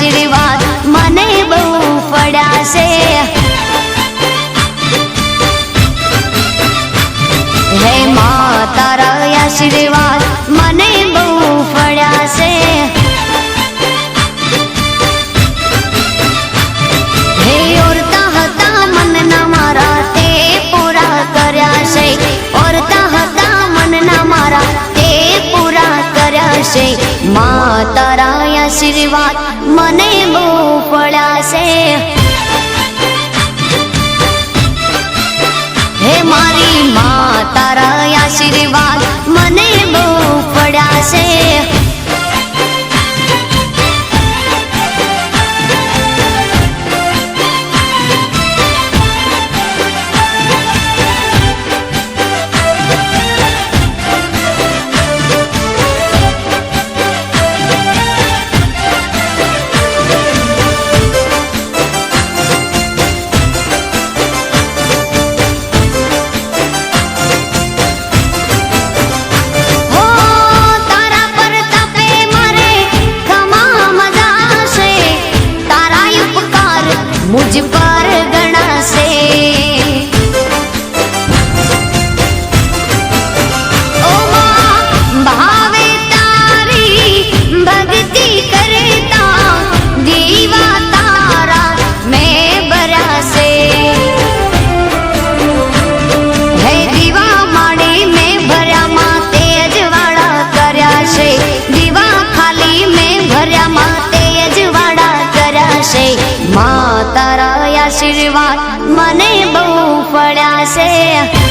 આશીર્વાદ મને બહુ પડ્યા છે। હે માં તારા આશીર્વાદ મને બહુ પડ્યા છે। હે ઓરતા હતા મનના મારા તે પૂરા કર્યા છે। ઓરતા હતા મનના મારા તે પૂરા કર્યા છે। માં તારા આશીર્વાદ મને બહુ પડ્યા છે। હે મારી માં તારા આશીર્વાદ મને બહુ પડ્યા છે। मुझ पर गणा से ओ मां भावे तारी भक्ति करता दीवा तारा मैं बरा से। है दीवा माड़ी में भर्या माते अजवाड़ा कर्या से। दीवा खाली में भर्या माते अजवाड़ा कर्या से। मां तारा आशीर्वाद મને બહુ પડ્યા છે।